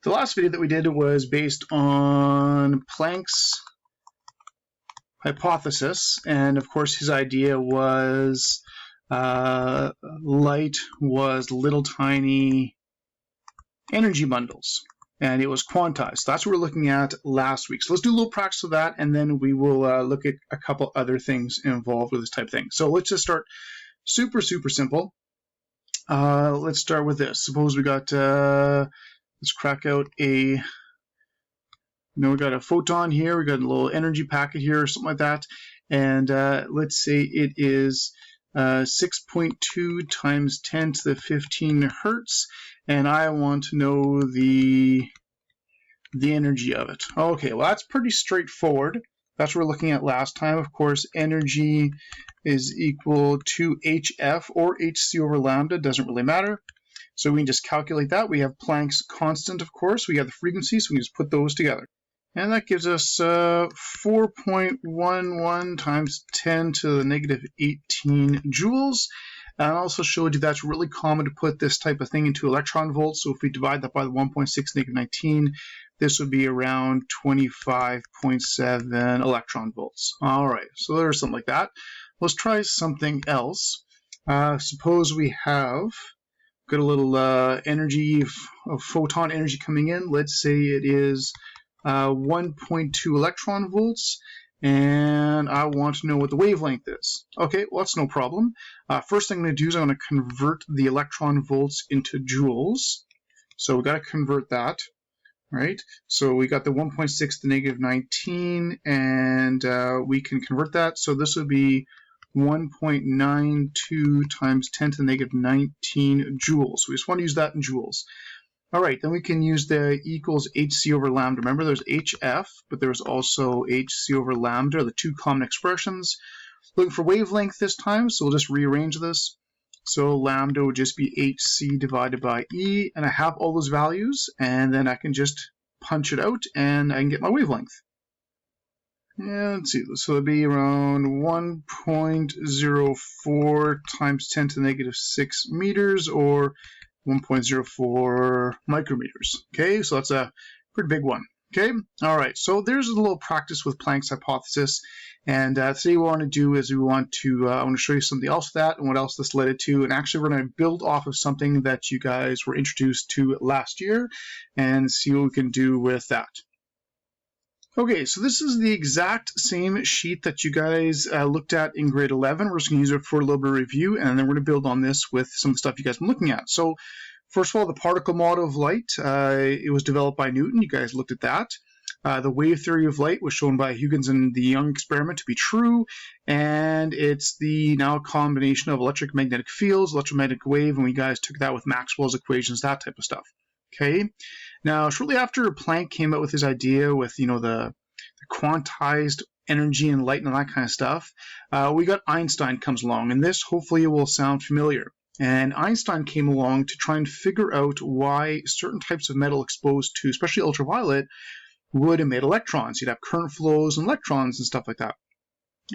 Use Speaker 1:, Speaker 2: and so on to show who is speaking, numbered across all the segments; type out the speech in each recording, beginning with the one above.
Speaker 1: The last video that we did was based on Planck's hypothesis, and of course his idea was light was little tiny energy bundles, and it was quantized. So that's what we're looking at last week. So let's do a little practice of that, and then we will look at a couple other things involved with this type of thing. So let's just start super simple. Let's start with this. Suppose we got let's crack out a, we got a photon here, we got a little energy packet here or something like that, and let's say it is 6.2 times 10 to the 15 hertz, and I want to know the energy of it. Okay, well that's pretty straightforward. That's what we're looking at last time. Of course, energy is equal to HF or HC over lambda, doesn't really matter. So we can just calculate that. We have Planck's constant, of course. We have the frequency, so we can just put those together. And that gives us 4.11 times 10 to the negative 18 joules. And I also showed you that's really common to put this type of thing into electron volts. So if we divide that by the 1.6 negative 19, this would be around 25.7 electron volts. All right, so there's something like that. Let's try something else. Suppose we have got a little energy of photon energy coming in. Let's say it is 1.2 electron volts, and I want to know what the wavelength is. Okay, well that's no problem. First thing I'm going to do is I'm going to convert the electron volts into joules. So we got to convert that, right? So we got the 1.6 to negative 19, and we can convert that. So this would be 1.92 times 10 to the negative 19 joules. So we just want to use that in joules. All right, then we can use the equals HC over lambda. Remember, there's HF, but there's also HC over lambda, the two common expressions. Looking for wavelength this time, so we'll just rearrange this. So lambda would just be HC divided by E, and I have all those values, and then I can just punch it out, and I can get my wavelength. Yeah, let's see, so it'll be around 1.04 times 10 to the negative 6 meters, or 1.04 micrometers. Okay, so that's a pretty big one. Okay, all right, so there's a little practice with Planck's hypothesis, and today what we want to do is I want to show you something else with that and what else this led it to, and actually we're going to build off of something that you guys were introduced to last year and see what we can do with that. Okay, so this is the exact same sheet that you guys looked at in grade 11. We're just going to use it for a little bit of review, and then we're going to build on this with some of the stuff you guys have been looking at. So first of all, the particle model of light, it was developed by Newton. You guys looked at that. The wave theory of light was shown by Huygens and the Young experiment to be true, and it's the now combination of electric magnetic fields, electromagnetic wave, and we guys took that with Maxwell's equations, that type of stuff. Okay. Now, shortly after Planck came out with his idea with, the quantized energy and light and all that kind of stuff, we got Einstein comes along, and this hopefully will sound familiar. And Einstein came along to try and figure out why certain types of metal exposed to, especially ultraviolet, would emit electrons. You'd have current flows and electrons and stuff like that.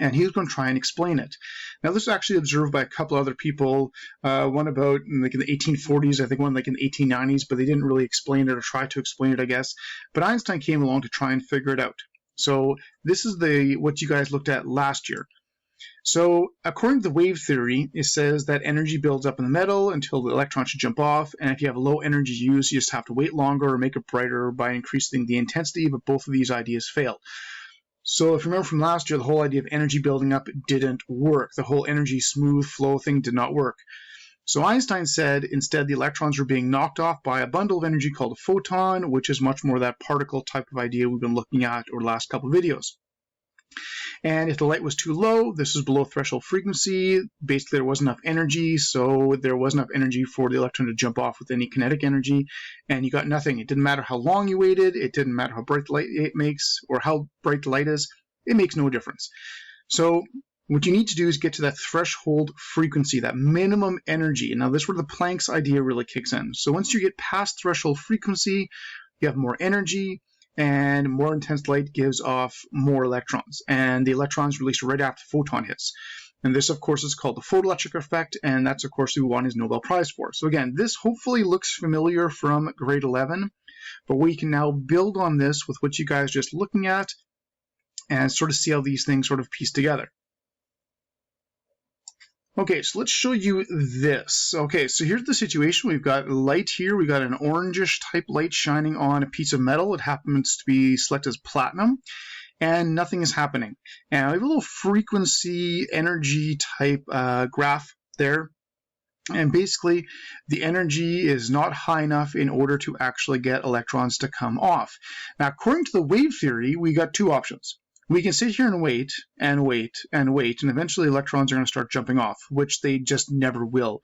Speaker 1: And he was going to try and explain it. Now, this was actually observed by a couple other people, one about like in the 1840s, I think one like in the 1890s, but they didn't really explain it or try to explain it, I guess. But Einstein came along to try and figure it out. So this is what you guys looked at last year. So according to the wave theory, it says that energy builds up in the metal until the electron should jump off, and if you have a low energy use, you just have to wait longer or make it brighter by increasing the intensity, but both of these ideas failed. So if you remember from last year, the whole idea of energy building up didn't work. The whole energy smooth flow thing did not work. So Einstein said instead the electrons were being knocked off by a bundle of energy called a photon, which is much more that particle type of idea we've been looking at over the last couple of videos. And if the light was too low, this is below threshold frequency, basically there wasn't enough energy, so there wasn't enough energy for the electron to jump off with any kinetic energy, and you got nothing. It didn't matter how long you waited, it didn't matter how bright the light it makes, or how bright the light is, it makes no difference. So what you need to do is get to that threshold frequency, that minimum energy. Now this is where the Planck's idea really kicks in. So once you get past threshold frequency, you have more energy, and more intense light gives off more electrons, and the electrons released right after the photon hits. And this, of course, is called the photoelectric effect, and that's, of course, who won his Nobel Prize for. So again, this hopefully looks familiar from grade 11, but we can now build on this with what you guys are just looking at and sort of see how these things sort of piece together. Okay, so let's show you this. Okay, so here's the situation. We've got light here. We've got an orangish type light shining on a piece of metal. It happens to be selected as platinum, and nothing is happening. And we have a little frequency energy type graph there. And basically, the energy is not high enough in order to actually get electrons to come off. Now, according to the wave theory, we got two options. We can sit here and wait and wait and wait, and eventually electrons are going to start jumping off, which they just never will.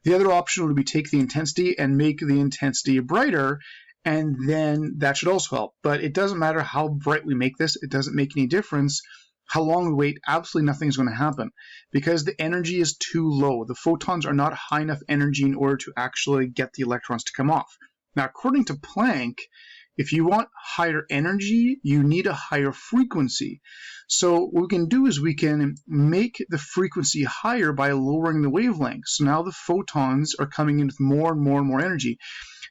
Speaker 1: The other option would be take the intensity and make the intensity brighter, and then that should also help. But it doesn't matter how bright we make this. It doesn't make any difference. How long we wait, absolutely nothing is going to happen because the energy is too low. The photons are not high enough energy in order to actually get the electrons to come off. Now, according to Planck, if you want higher energy, you need a higher frequency. So what we can do is we can make the frequency higher by lowering the wavelength. So now the photons are coming in with more and more and more energy.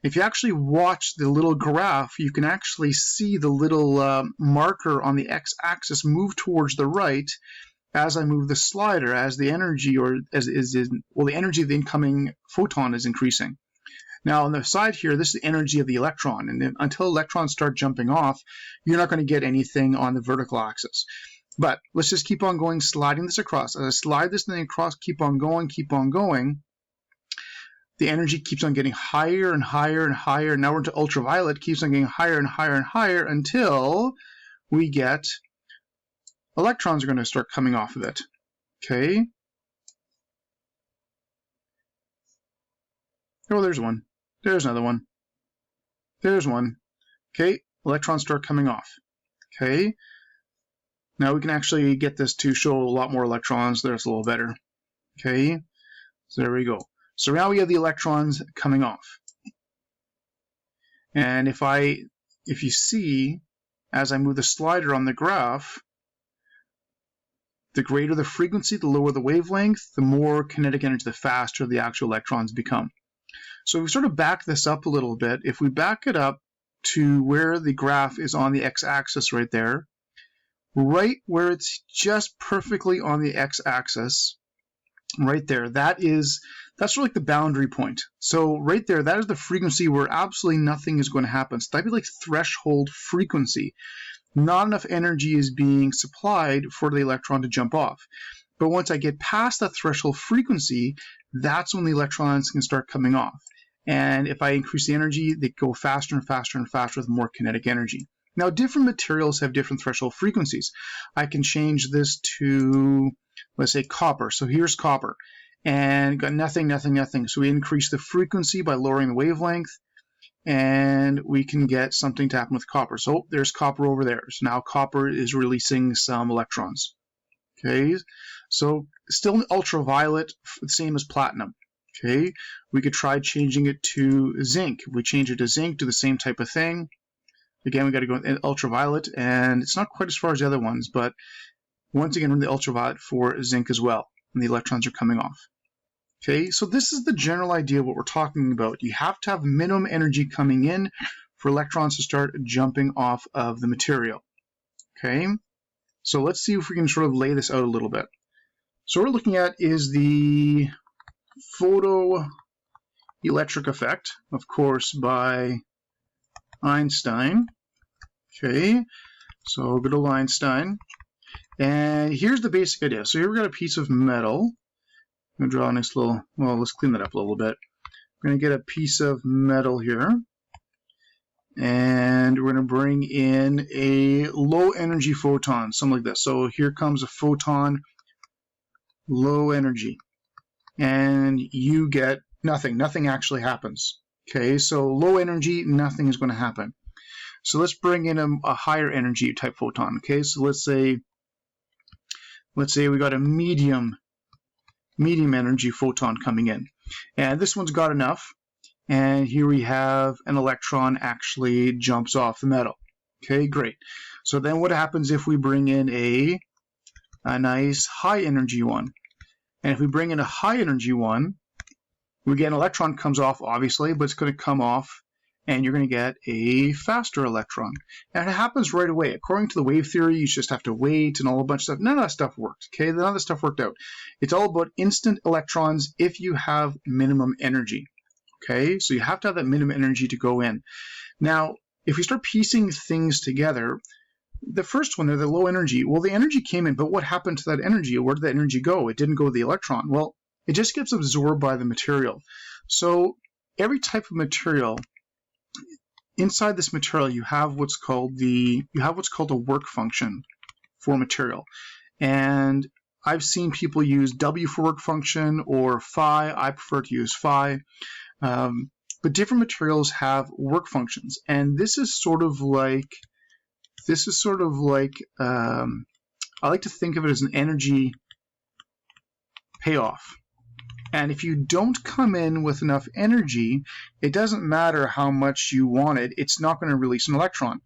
Speaker 1: If you actually watch the little graph, you can actually see the little marker on the x-axis move towards the right as I move the slider, as the energy the energy of the incoming photon is increasing. Now on the side here, this is the energy of the electron, and until electrons start jumping off, you're not going to get anything on the vertical axis. But let's just keep on going, sliding this across. As I slide this thing across, keep on going, the energy keeps on getting higher and higher and higher. Now we're into ultraviolet, keeps on getting higher and higher and higher until we get electrons are going to start coming off of it. Okay. Oh, there's one. There's another one. There's one. Okay, electrons start coming off. Okay. Now we can actually get this to show a lot more electrons. There's a little better. Okay. So there we go. So now we have the electrons coming off. And if you see, as I move the slider on the graph, the greater the frequency, the lower the wavelength, the more kinetic energy, the faster the actual electrons become. So if we sort of back this up a little bit, if we back it up to where the graph is on the x-axis right there, right where it's just perfectly on the x-axis, right there, that's sort of like the boundary point. So right there, that is the frequency where absolutely nothing is going to happen. So that'd be like threshold frequency. Not enough energy is being supplied for the electron to jump off. But once I get past that threshold frequency, that's when the electrons can start coming off. And if I increase the energy, they go faster and faster and faster with more kinetic energy. Now, different materials have different threshold frequencies. I can change this to, let's say, copper. So here's copper. And got nothing, nothing, nothing. So we increase the frequency by lowering the wavelength, and we can get something to happen with copper. So there's copper over there. So now copper is releasing some electrons. Okay, so still ultraviolet, same as platinum. Okay, we could try changing it to zinc. If we change it to zinc, do the same type of thing. Again, we got to go in ultraviolet, and it's not quite as far as the other ones, but once again, run the ultraviolet for zinc as well, and the electrons are coming off. Okay, so this is the general idea of what we're talking about. You have to have minimum energy coming in for electrons to start jumping off of the material. Okay, so let's see if we can sort of lay this out a little bit. So what we're looking at is the photoelectric effect, of course, by Einstein. Okay, so good old Einstein. And here's the basic idea. So here we've got a piece of metal. I'm going to draw a nice little, well, let's clean that up a little bit. We're going to get a piece of metal here. And we're going to bring in a low energy photon, something like this. So here comes a photon, low energy. And you get nothing. Nothing actually happens. Okay, so low energy, nothing is going to happen. So let's bring in a higher energy type photon. Okay, so let's say we got a medium energy photon coming in. And this one's got enough. And here we have an electron actually jumps off the metal. Okay, great. So then what happens if we bring in a nice high energy one? And if we bring in a high energy one, we get an electron comes off, obviously, but it's going to come off, and you're going to get a faster electron. And it happens right away. According to the wave theory, you just have to wait and all a bunch of stuff. None of that stuff worked, okay? None of that stuff worked out. It's all about instant electrons if you have minimum energy, okay? So you have to have that minimum energy to go in. Now, if we start piecing things together, the first one there, the low energy, well, the energy came in, but what happened to that energy? Where did the energy go? It didn't go to the electron. Well, it just gets absorbed by the material. So every type of material, inside this material, you have what's called a work function for material. And I've seen people use W for work function or phi. I prefer to use phi. But different materials have work functions. And this is sort of like, I like to think of it as an energy payoff. And if you don't come in with enough energy, it doesn't matter how much you want it, it's not going to release an electron.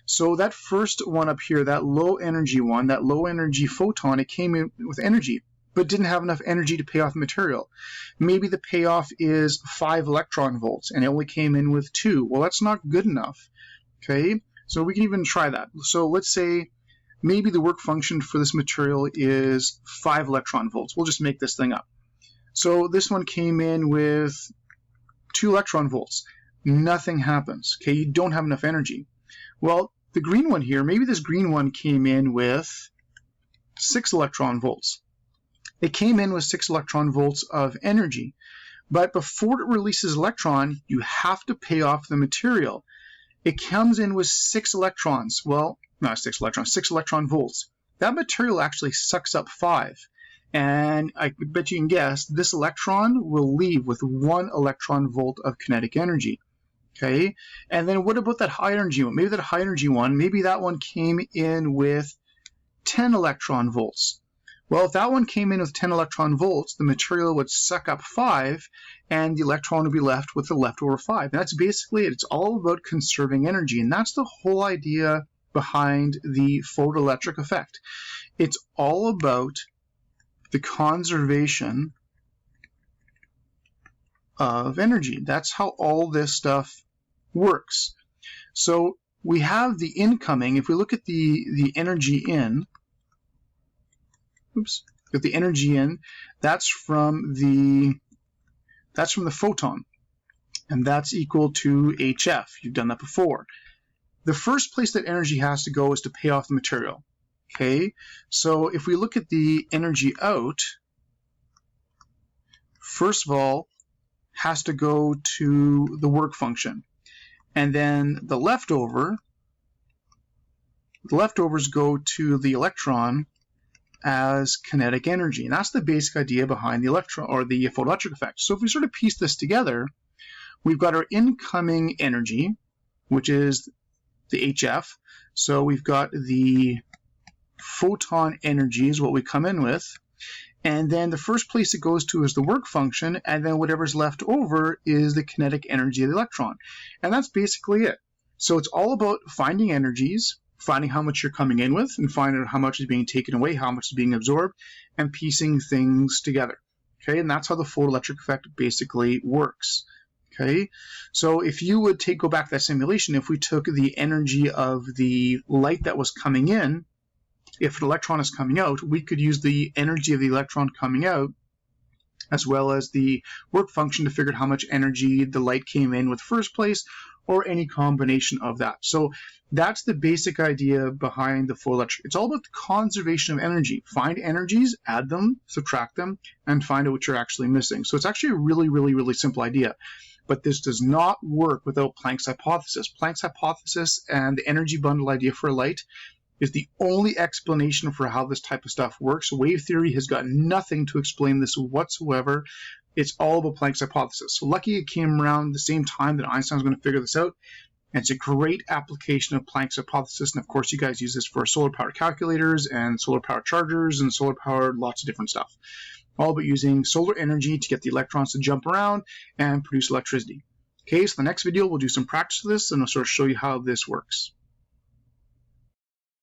Speaker 1: So that first one up here, that low energy one, that low energy photon, it came in with energy, but didn't have enough energy to pay off the material. Maybe the payoff is 5 electron volts, and it only came in with 2. Well, that's not good enough, okay? So we can even try that. So let's say maybe the work function for this material is 5 electron volts. We'll just make this thing up. So this one came in with 2 electron volts. Nothing happens, okay? You don't have enough energy. Well, the green one here, maybe this green one came in with 6 electron volts. It came in with 6 electron volts of energy. But before it releases electron, you have to pay off the material. It comes in with 6 electrons. Well, not 6 electrons, 6 electron volts. That material actually sucks up 5. And I bet you can guess this electron will leave with 1 electron volt of kinetic energy. Okay, and then what about that high energy one? Maybe that high energy one, maybe that one came in with 10 electron volts. Well, if that one came in with 10 electron volts, the material would suck up 5, and the electron would be left with the leftover 5. And that's basically it. It's all about conserving energy, and that's the whole idea behind the photoelectric effect. It's all about the conservation of energy. That's how all this stuff works. So we have the incoming. If we look at the energy in, with the energy in, that's from the photon, and that's equal to HF. You've done that before. The first place that energy has to go is to pay off the material. Okay, so if we look at the energy out, first of all, has to go to the work function. And then the leftovers go to the electron as kinetic energy. And that's the basic idea behind the electron or the photoelectric effect. So if we sort of piece this together, we've got our incoming energy, which is the HF. So we've got the photon energy is what we come in with. And then the first place it goes to is the work function, and then whatever's left over is the kinetic energy of the electron. And that's basically it. So it's all about finding energies, finding how much you're coming in with, and finding out how much is being taken away, how much is being absorbed, and piecing things together. Okay, and that's how the photoelectric effect basically works. Okay, so if you would go back to that simulation, if we took the energy of the light that was coming in, if an electron is coming out, we could use the energy of the electron coming out as well as the work function to figure out how much energy the light came in with first place, or any combination of that. So that's the basic idea behind the photoelectric. It's all about the conservation of energy. Find energies, add them, subtract them, and find out what you're actually missing. So it's actually a really, really, really simple idea. But this does not work without Planck's hypothesis. Planck's hypothesis and the energy bundle idea for light is the only explanation for how this type of stuff works. Wave theory has got nothing to explain this whatsoever. It's all about Planck's hypothesis. So lucky it came around the same time that Einstein was going to figure this out. And it's a great application of Planck's hypothesis. And of course, you guys use this for solar power calculators and solar power chargers and solar power, lots of different stuff. All about using solar energy to get the electrons to jump around and produce electricity. Okay, so the next video we'll do some practice of this and I'll sort of show you how this works.